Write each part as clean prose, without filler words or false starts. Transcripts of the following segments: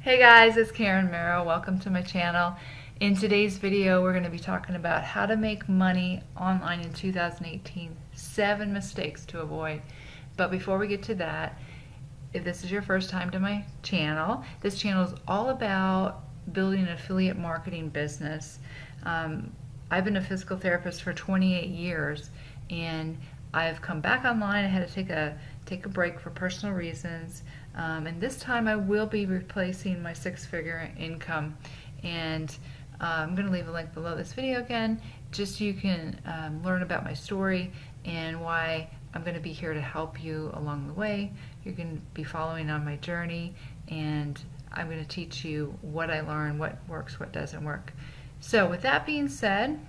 Hey guys, it's Karen Merrill. Welcome to my channel. In today's video, we're going to be talking about how to make money online in 2018. 7 mistakes to avoid. But before we get to that, if this is your first time to my channel, this channel is all about building an affiliate marketing business. I've been a physical therapist for 28 years, and I've come back online. I had to take a break for personal reasons, and this time I will be replacing my 6-figure income. And I'm going to leave a link below this video again, just so you can learn about my story and why I'm going to be here to help you along the way. You're going to be following on my journey, and I'm going to teach you what I learned, what works, what doesn't work. So with that being said,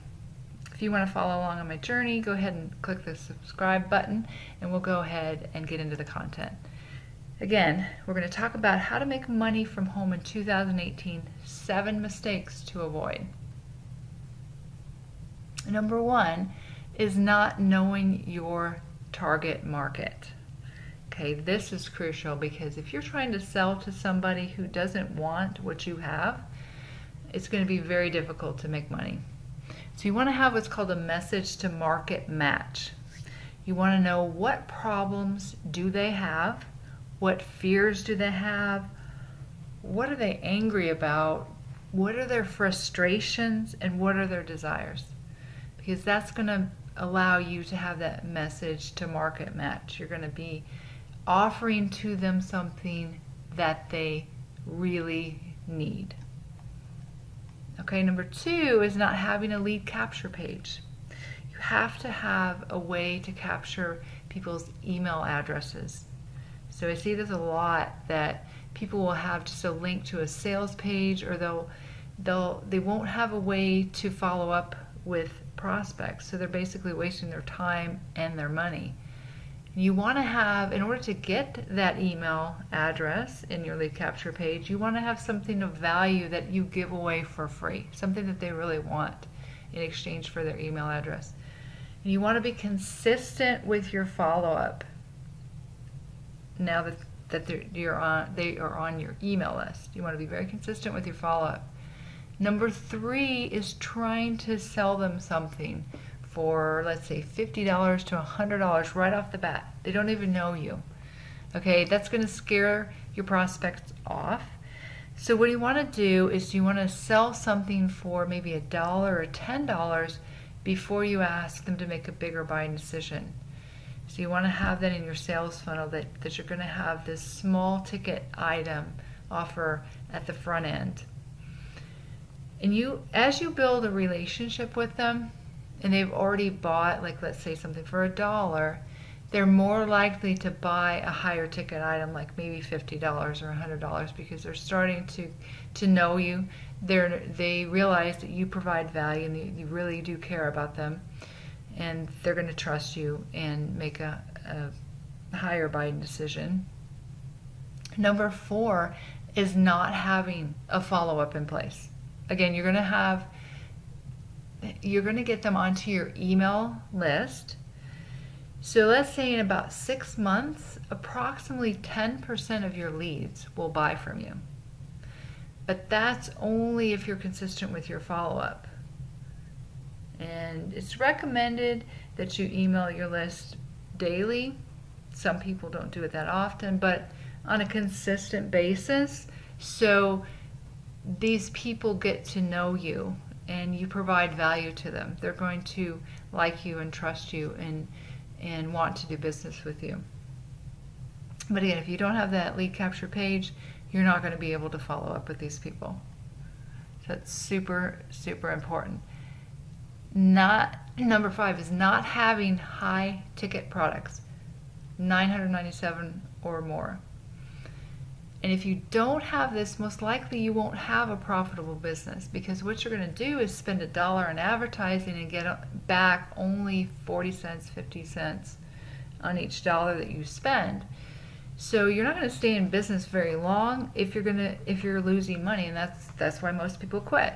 if you want to follow along on my journey, go ahead and click the subscribe button, and we'll go ahead and get into the content. Again, we're going to talk about how to make money from home in 2018, 7 mistakes to avoid. Number 1 is not knowing your target market. Okay, this is crucial because if you're trying to sell to somebody who doesn't want what you have, it's going to be very difficult to make money. So you want to have what's called a message to market match. You want to know what problems do they have, what fears do they have, what are they angry about, what are their frustrations, and what are their desires. Because that's going to allow you to have that message to market match. You're going to be offering to them something that they really need. Okay, number 2 is not having a lead capture page. You have to have a way to capture people's email addresses. So I see this a lot, that people will have just a link to a sales page, or they won't have a way to follow up with prospects. So they're basically wasting their time and their money. You want to have, in order to get that email address in your lead capture page, you want to have something of value that you give away for free, something that they really want in exchange for their email address. And you want to be consistent with your follow-up now that they are on your email list. You want to be very consistent with your follow-up. Number 3 is trying to sell them something for, let's say, $50 to $100 right off the bat. They don't even know you. Okay, that's going to scare your prospects off. So what you want to do is you want to sell something for maybe $1 or $10 before you ask them to make a bigger buying decision. So you want to have that in your sales funnel, that you're going to have this small ticket item offer at the front end. And as you build a relationship with them, and they've already bought, like, let's say something for $1, they're more likely to buy a higher ticket item, like maybe $50 or $100, because they're starting to know you. They realize that you provide value and you really do care about them, and they're going to trust you and make a higher buying decision. Number 4 is not having a follow-up in place. Again, you're going to get them onto your email list. So let's say in about 6 months, approximately 10% of your leads will buy from you. But that's only if you're consistent with your follow-up. And it's recommended that you email your list daily. Some people don't do it that often, but on a consistent basis. So these people get to know you and you provide value to them. They're going to like you and trust you and want to do business with you. But again, if you don't have that lead capture page, you're not going to be able to follow up with these people. So that's super, super important. Number 5 is not having high ticket products, $997 or more. And if you don't have this, most likely you won't have a profitable business, because what you're going to do is spend $1 in advertising and get back only 40 cents, 50 cents on each dollar that you spend. So you're not going to stay in business very long if you're losing money, and that's why most people quit.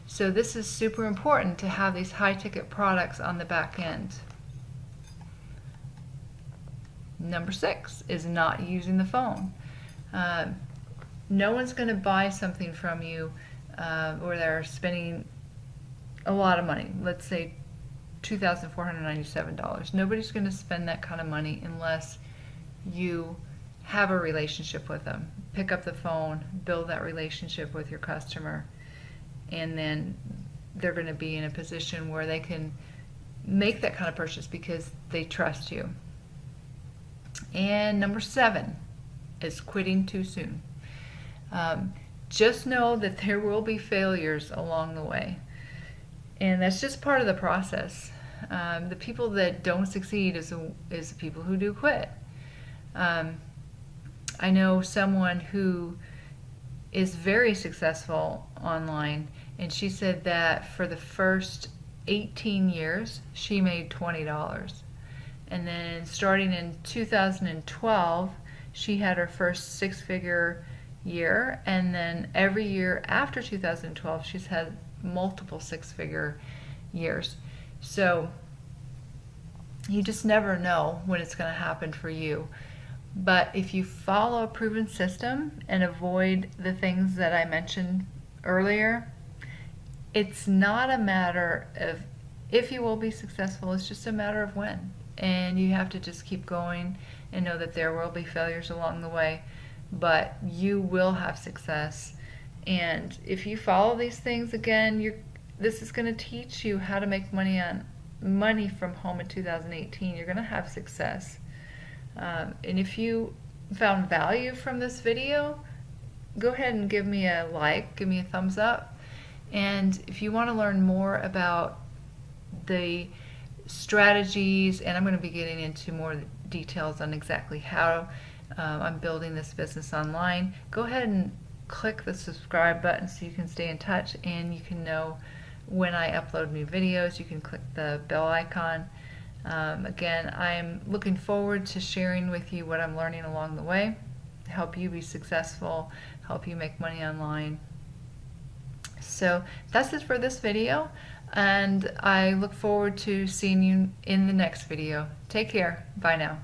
So this is super important to have these high ticket products on the back end. Number 6 is not using the phone. No one's going to buy something from you where they're spending a lot of money. Let's say $2,497. Nobody's going to spend that kind of money unless you have a relationship with them. Pick up the phone, build that relationship with your customer, and then they're going to be in a position where they can make that kind of purchase because they trust you. And number 7 is quitting too soon. Just know that there will be failures along the way, and that's just part of the process. The people that don't succeed is the people who do quit. I know someone who is very successful online, and she said that for the first 18 years she made $20, and then starting in 2012 she had her first six-figure year, and then every year after 2012 she's had multiple six-figure years. So you just never know when it's going to happen for you. But if you follow a proven system and avoid the things that I mentioned earlier, it's not a matter of if you will be successful, it's just a matter of when. And you have to just keep going and know that there will be failures along the way, but you will have success. And if you follow these things, again, this is going to teach you how to make money from home in 2018. You're going to have success. And if you found value from this video, go ahead and give me a like, give me a thumbs up. And if you want to learn more about the strategies, and I'm going to be getting into more details on exactly how I'm building this business online, go ahead and click the subscribe button so you can stay in touch and you can know when I upload new videos. You can click the bell icon. Again, I'm looking forward to sharing with you what I'm learning along the way, help you be successful, help you make money online. So that's it for this video, and I look forward to seeing you in the next video. Take care. Bye now.